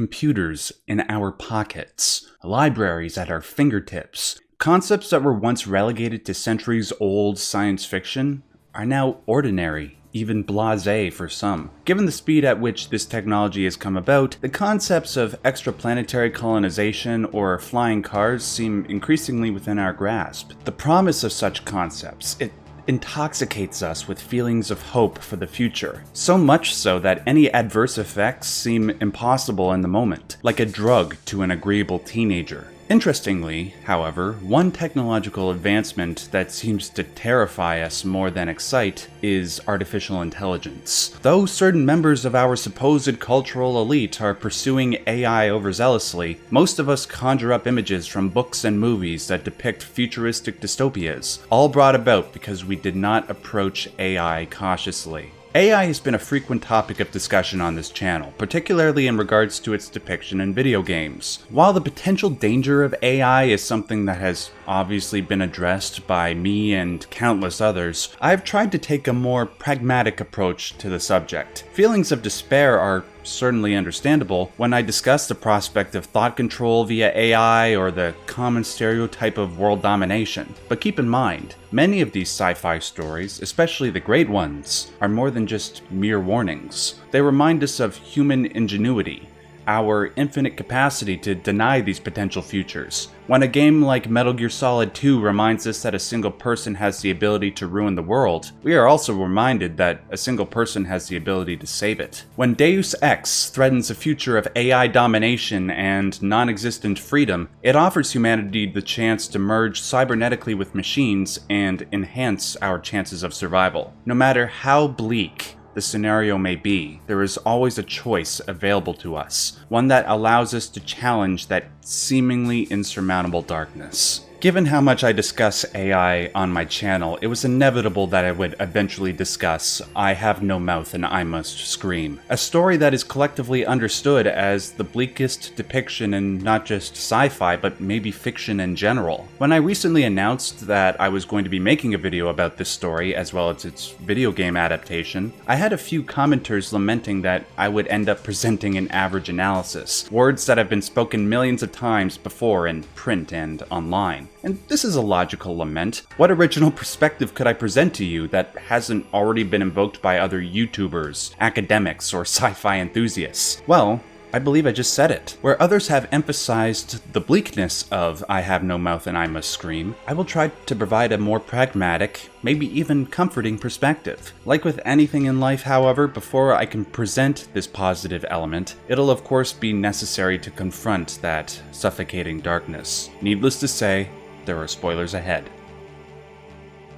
computers in our pockets, libraries at our fingertips. Concepts that were once relegated to centuries-old science fiction are now ordinary, even blasé for some. Given the speed at which this technology has come about, the concepts of extraplanetary colonization or flying cars seem increasingly within our grasp. The promise of such concepts, it intoxicates us with feelings of hope for the future. So much so that any adverse effects seem impossible in the moment, like a drug to an agreeable teenager. Interestingly, however, one technological advancement that seems to terrify us more than excite is artificial intelligence. Though certain members of our supposed cultural elite are pursuing AI overzealously, most of us conjure up images from books and movies that depict futuristic dystopias, all brought about because we did not approach AI cautiously. AI has been a frequent topic of discussion on this channel, particularly in regards to its depiction in video games. While the potential danger of AI is something that has obviously been addressed by me and countless others, I've tried to take a more pragmatic approach to the subject. Feelings of despair are certainly understandable when I discuss the prospect of thought control via AI or the common stereotype of world domination. But keep in mind, many of these sci-fi stories, especially the great ones, are more than just mere warnings. They remind us of human ingenuity, our infinite capacity to deny these potential futures. When a game like Metal Gear Solid 2 reminds us that a single person has the ability to ruin the world, we are also reminded that a single person has the ability to save it. When Deus Ex threatens a future of AI domination and non-existent freedom, it offers humanity the chance to merge cybernetically with machines and enhance our chances of survival. No matter how bleak the scenario may be, there is always a choice available to us, one that allows us to challenge that seemingly insurmountable darkness. Given how much I discuss AI on my channel, it was inevitable that I would eventually discuss I Have No Mouth and I Must Scream, a story that is collectively understood as the bleakest depiction in not just sci-fi, but maybe fiction in general. When I recently announced that I was going to be making a video about this story, as well as its video game adaptation, I had a few commenters lamenting that I would end up presenting an average analysis, words that have been spoken millions of times before in print and online. And this is a logical lament. What original perspective could I present to you that hasn't already been invoked by other YouTubers, academics, or sci-fi enthusiasts? Well, I believe I just said it. Where others have emphasized the bleakness of I Have No Mouth and I Must Scream, I will try to provide a more pragmatic, maybe even comforting perspective. Like with anything in life, however, before I can present this positive element, it'll of course be necessary to confront that suffocating darkness. Needless to say, there are spoilers ahead.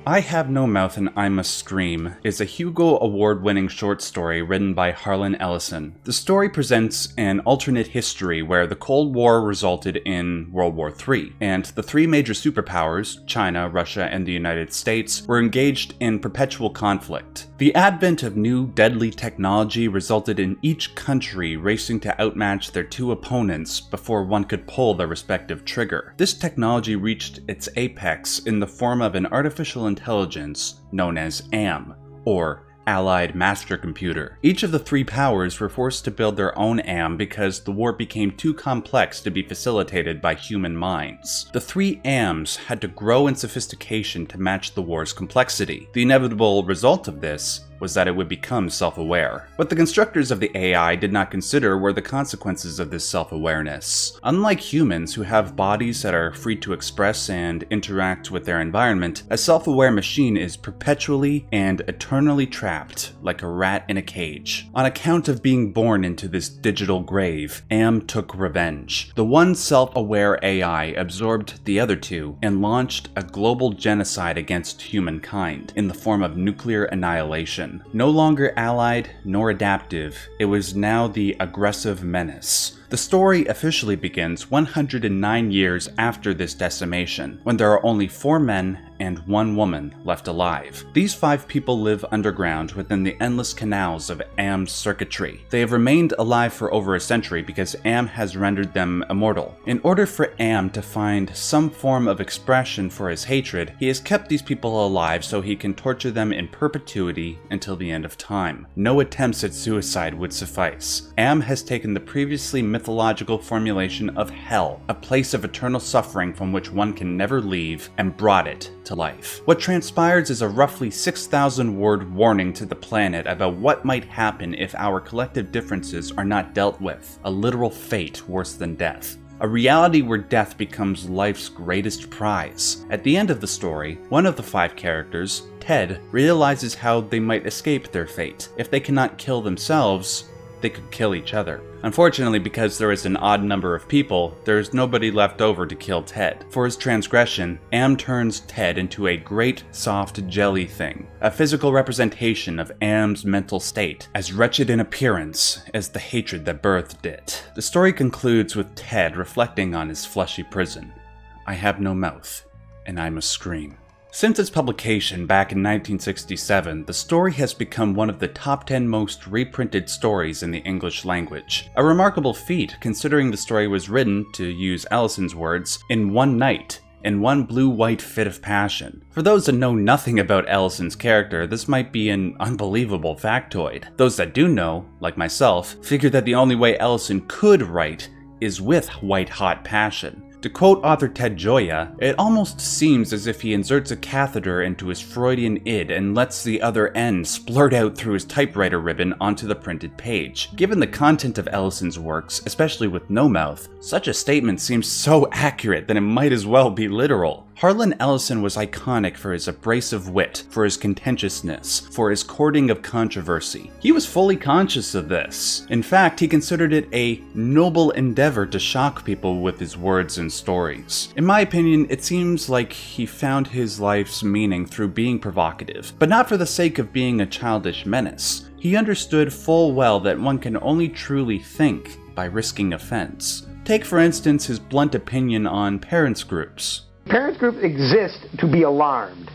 I Have No Mouth and I Must Scream is a Hugo Award-winning short story written by Harlan Ellison. The story presents an alternate history where the Cold War resulted in World War III, and the three major superpowers, China, Russia, and the United States, were engaged in perpetual conflict. The advent of new, deadly technology resulted in each country racing to outmatch their two opponents before one could pull their respective trigger. This technology reached its apex in the form of an artificial intelligence known as AM, or Allied Master Computer. Each of the three powers were forced to build their own AM because the war became too complex to be facilitated by human minds. The three AMs had to grow in sophistication to match the war's complexity. The inevitable result of this was that it would become self-aware. What the constructors of the AI did not consider were the consequences of this self-awareness. Unlike humans who have bodies that are free to express and interact with their environment, a self-aware machine is perpetually and eternally trapped like a rat in a cage. On account of being born into this digital grave, AM took revenge. The one self-aware AI absorbed the other two and launched a global genocide against humankind in the form of nuclear annihilation. No longer allied nor adaptive, it was now the aggressive menace. The story officially begins 109 years after this decimation, when there are only 4 men and 1 woman left alive. These 5 people live underground within the endless canals of AM's circuitry. They have remained alive for over a century because AM has rendered them immortal. In order for AM to find some form of expression for his hatred, he has kept these people alive so he can torture them in perpetuity until the end of time. No attempts at suicide would suffice. AM has taken the previously mythical mythological formulation of hell, a place of eternal suffering from which one can never leave, and brought it to life. What transpires is a roughly 6,000-word warning to the planet about what might happen if our collective differences are not dealt with, a literal fate worse than death. A reality where death becomes life's greatest prize. At the end of the story, one of the 5 characters, Ted, realizes how they might escape their fate. If they cannot kill themselves, they could kill each other. Unfortunately, because there is an odd number of people, there is nobody left over to kill Ted. For his transgression, Am turns Ted into a great soft jelly thing, a physical representation of Am's mental state, as wretched in appearance as the hatred that birthed it. The story concludes with Ted reflecting on his fleshy prison. I have no mouth, and I must scream. Since its publication back in 1967, the story has become one of the top 10 most reprinted stories in the English language. A remarkable feat considering the story was written, to use Ellison's words, in one night, in one blue-white fit of passion. For those that know nothing about Ellison's character, this might be an unbelievable factoid. Those that do know, like myself, figure that the only way Ellison could write is with white-hot passion. To quote author Ted Gioia, it almost seems as if he inserts a catheter into his Freudian id and lets the other end splurt out through his typewriter ribbon onto the printed page. Given the content of Ellison's works, especially with no mouth, such a statement seems so accurate that it might as well be literal. Harlan Ellison was iconic for his abrasive wit, for his contentiousness, for his courting of controversy. He was fully conscious of this. In fact, he considered it a noble endeavor to shock people with his words and stories. In my opinion, it seems like he found his life's meaning through being provocative, but not for the sake of being a childish menace. He understood full well that one can only truly think by risking offense. Take, for instance, his blunt opinion on parents' groups. Parents groups exist to be alarmed.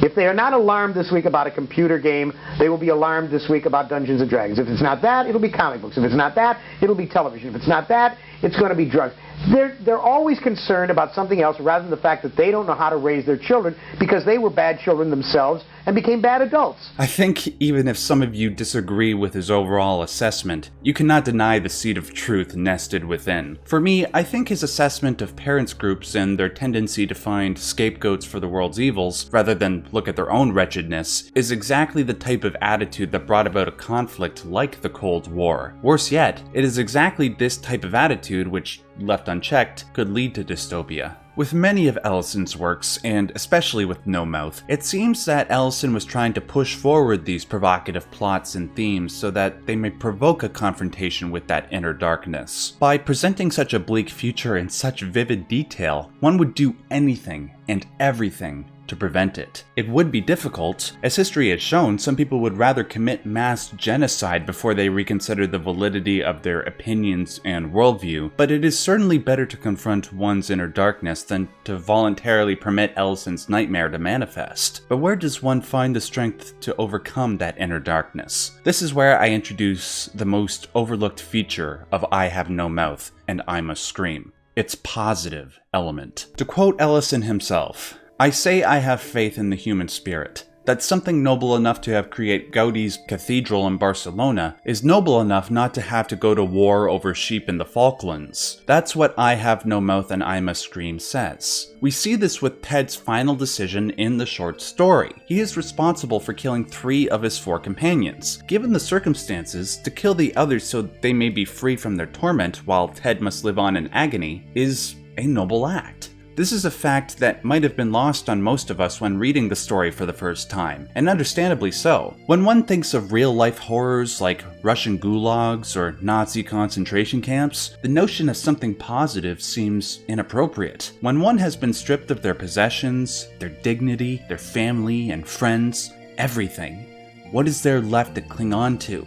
If they are not alarmed this week about a computer game, they will be alarmed this week about Dungeons & Dragons. If it's not that, it'll be comic books. If it's not that, it'll be television. If it's not that, it's going to be drugs. They're always concerned about something else rather than the fact that they don't know how to raise their children because they were bad children themselves and became bad adults. I think even if some of you disagree with his overall assessment, you cannot deny the seed of truth nested within. For me, I think his assessment of parents groups and their tendency to find scapegoats for the world's evils, rather than look at their own wretchedness, is exactly the type of attitude that brought about a conflict like the Cold War. Worse yet, it is exactly this type of attitude which, left unchecked, could lead to dystopia. With many of Ellison's works, and especially with No Mouth, it seems that Ellison was trying to push forward these provocative plots and themes so that they may provoke a confrontation with that inner darkness. By presenting such a bleak future in such vivid detail, one would do anything and everything to prevent it. It would be difficult. As history has shown, some people would rather commit mass genocide before they reconsider the validity of their opinions and worldview, but it is certainly better to confront one's inner darkness than to voluntarily permit Ellison's nightmare to manifest. But where does one find the strength to overcome that inner darkness? This is where I introduce the most overlooked feature of I Have No Mouth and I Must Scream. Its positive element. To quote Ellison himself, I say I have faith in the human spirit. That something noble enough to have create Gaudi's cathedral in Barcelona is noble enough not to have to go to war over sheep in the Falklands. That's what I Have No Mouth and I Must Scream says. We see this with Ted's final decision in the short story. He is responsible for killing 3 of his 4 companions. Given the circumstances, to kill the others so they may be free from their torment while Ted must live on in agony is a noble act. This is a fact that might have been lost on most of us when reading the story for the first time, and understandably so. When one thinks of real-life horrors like Russian gulags or Nazi concentration camps, the notion of something positive seems inappropriate. When one has been stripped of their possessions, their dignity, their family and friends, everything, what is there left to cling on to?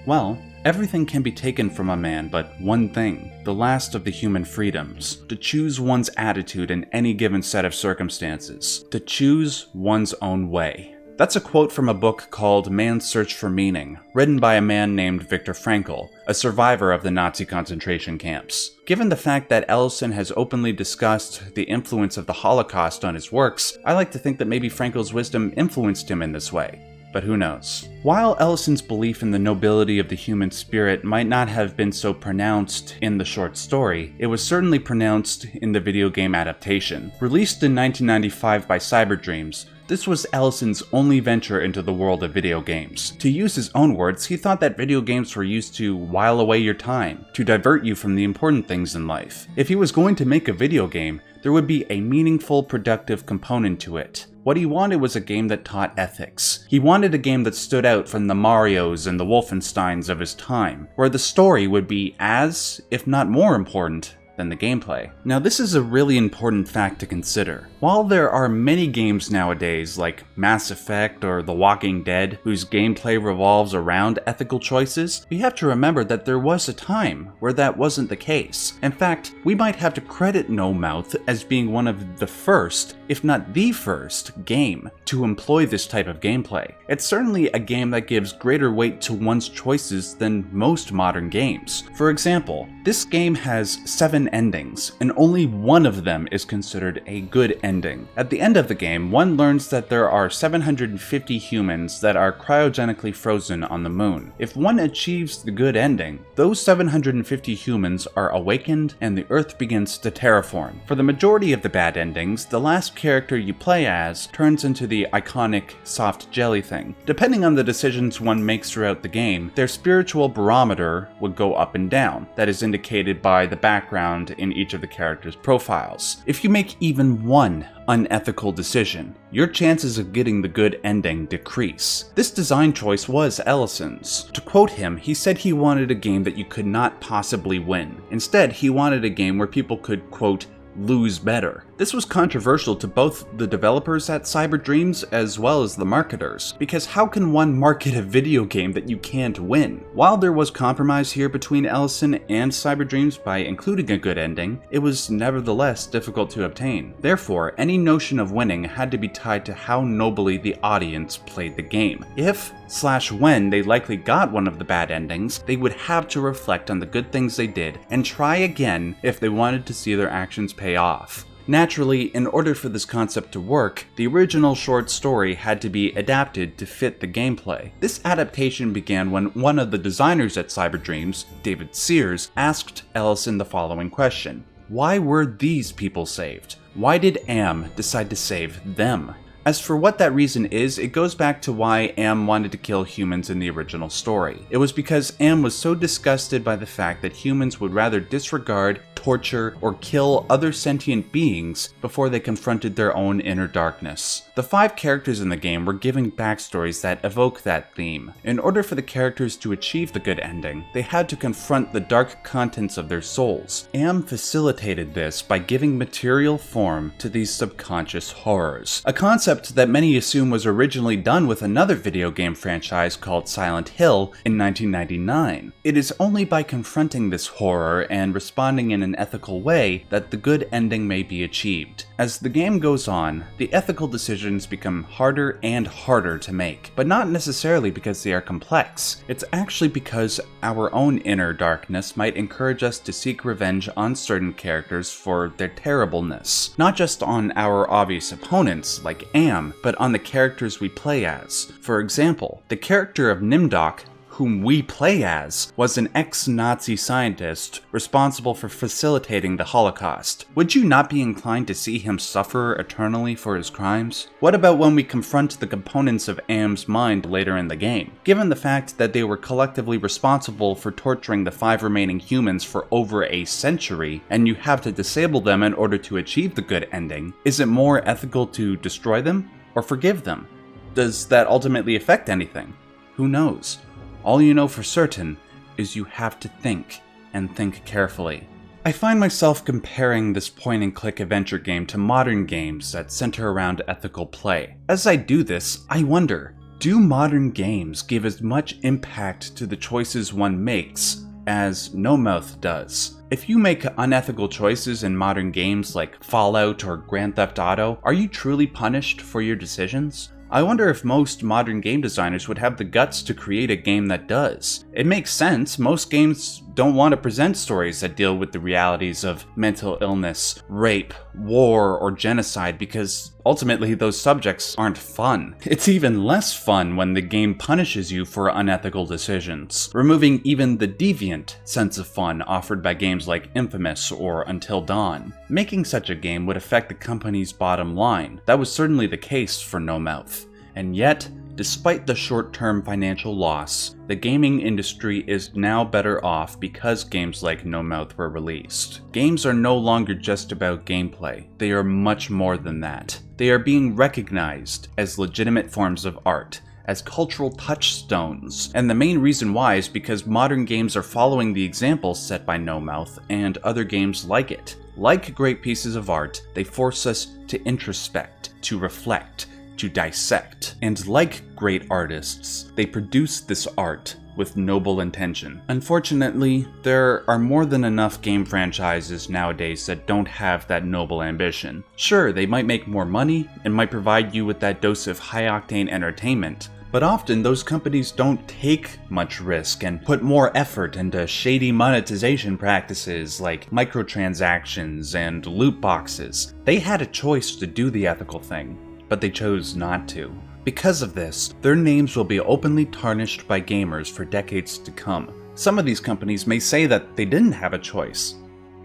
Well, everything can be taken from a man but one thing, the last of the human freedoms, to choose one's attitude in any given set of circumstances, to choose one's own way. That's a quote from a book called Man's Search for Meaning, written by a man named Viktor Frankl, a survivor of the Nazi concentration camps. Given the fact that Ellison has openly discussed the influence of the Holocaust on his works, I like to think that maybe Frankl's wisdom influenced him in this way. but who knows. While Ellison's belief in the nobility of the human spirit might not have been so pronounced in the short story, it was certainly pronounced in the video game adaptation. Released in 1995 by Cyberdreams, this was Ellison's only venture into the world of video games. To use his own words, he thought that video games were used to while away your time, to divert you from the important things in life. If he was going to make a video game, there would be a meaningful, productive component to it. What he wanted was a game that taught ethics. He wanted a game that stood out from the Marios and the Wolfensteins of his time, where the story would be as, if not more important, than the gameplay. Now, this is a really important fact to consider. While there are many games nowadays like Mass Effect or The Walking Dead whose gameplay revolves around ethical choices, we have to remember that there was a time where that wasn't the case. In fact, we might have to credit No Mouth as being one of the first, if not the first, game to employ this type of gameplay. It's certainly a game that gives greater weight to one's choices than most modern games. For example, this game has 7 endings, and only one of them is considered a good ending. At the end of the game, one learns that there are 750 humans that are cryogenically frozen on the moon. If one achieves the good ending, those 750 humans are awakened and the Earth begins to terraform. For the majority of the bad endings, the last character you play as turns into the iconic soft jelly thing. Depending on the decisions one makes throughout the game, their spiritual barometer would go up and down. That is indicated by the background in each of the characters' profiles. If you make even one unethical decision, your chances of getting the good ending decrease. This design choice was Ellison's. To quote him, he said he wanted a game that you could not possibly win. Instead, he wanted a game where people could, quote, lose better. This was controversial to both the developers at Cyberdreams as well as the marketers, because how can one market a video game that you can't win? While there was compromise here between Ellison and Cyberdreams by including a good ending, it was nevertheless difficult to obtain. Therefore, any notion of winning had to be tied to how nobly the audience played the game. If/when they likely got one of the bad endings, they would have to reflect on the good things they did and try again if they wanted to see their actions pay off. Naturally, in order for this concept to work, the original short story had to be adapted to fit the gameplay. This adaptation began when one of the designers at Cyberdreams, David Sears, asked Ellison the following question: why were these people saved? Why did Am decide to save them? As for what that reason is, it goes back to why Am wanted to kill humans in the original story. It was because Am was so disgusted by the fact that humans would rather disregard, torture, or kill other sentient beings before they confronted their own inner darkness. The 5 characters in the game were given backstories that evoke that theme. In order for the characters to achieve the good ending, they had to confront the dark contents of their souls. Am facilitated this by giving material form to these subconscious horrors, a concept that many assume was originally done with another video game franchise called Silent Hill in 1999. It is only by confronting this horror and responding in an ethical way that the good ending may be achieved. As the game goes on, the ethical decisions become harder and harder to make, but not necessarily because they are complex. It's actually because our own inner darkness might encourage us to seek revenge on certain characters for their terribleness. Not just on our obvious opponents, like Am, but on the characters we play as. For example, the character of Nimdok, whom we play as, was an ex-Nazi scientist responsible for facilitating the Holocaust. Would you not be inclined to see him suffer eternally for his crimes? What about when we confront the components of Am's mind later in the game? Given the fact that they were collectively responsible for torturing the 5 remaining humans for over a century, and you have to disable them in order to achieve the good ending, is it more ethical to destroy them or forgive them? Does that ultimately affect anything? Who knows? All you know for certain is you have to think, and think carefully. I find myself comparing this point-and-click adventure game to modern games that center around ethical play. As I do this, I wonder, do modern games give as much impact to the choices one makes as No Mouth does? If you make unethical choices in modern games like Fallout or Grand Theft Auto, are you truly punished for your decisions? I wonder if most modern game designers would have the guts to create a game that does. It makes sense, most games don't want to present stories that deal with the realities of mental illness, rape, war, or genocide because ultimately those subjects aren't fun. It's even less fun when the game punishes you for unethical decisions, removing even the deviant sense of fun offered by games like Infamous or Until Dawn. Making such a game would affect the company's bottom line. That was certainly the case for No Mouth. And yet, despite the short-term financial loss, the gaming industry is now better off because games like No Mouth were released. Games are no longer just about gameplay. They are much more than that. They are being recognized as legitimate forms of art, as cultural touchstones. And the main reason why is because modern games are following the examples set by No Mouth and other games like it. Like great pieces of art, they force us to introspect, to reflect, to dissect. And like great artists, they produce this art with noble intention. Unfortunately, there are more than enough game franchises nowadays that don't have that noble ambition. Sure, they might make more money and might provide you with that dose of high-octane entertainment, but often those companies don't take much risk and put more effort into shady monetization practices like microtransactions and loot boxes. They had a choice to do the ethical thing, but they chose not to. Because of this, their names will be openly tarnished by gamers for decades to come. Some of these companies may say that they didn't have a choice.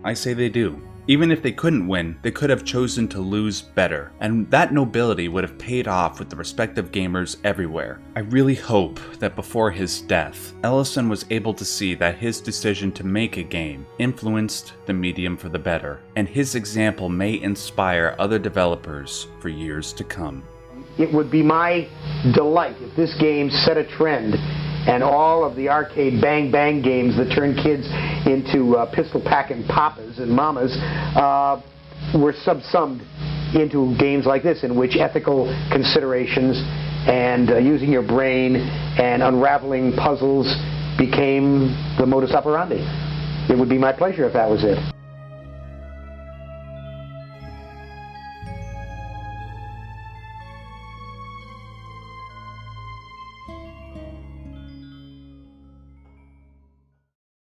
I say they do. Even if they couldn't win, they could have chosen to lose better, and that nobility would have paid off with the respect of gamers everywhere. I really hope that before his death, Ellison was able to see that his decision to make a game influenced the medium for the better, and his example may inspire other developers for years to come. It would be my delight if this game set a trend and all of the arcade bang bang games that turn kids into pistol packing papas and mamas were subsumed into games like this, in which ethical considerations and using your brain and unraveling puzzles became the modus operandi. It would be my pleasure if that was it.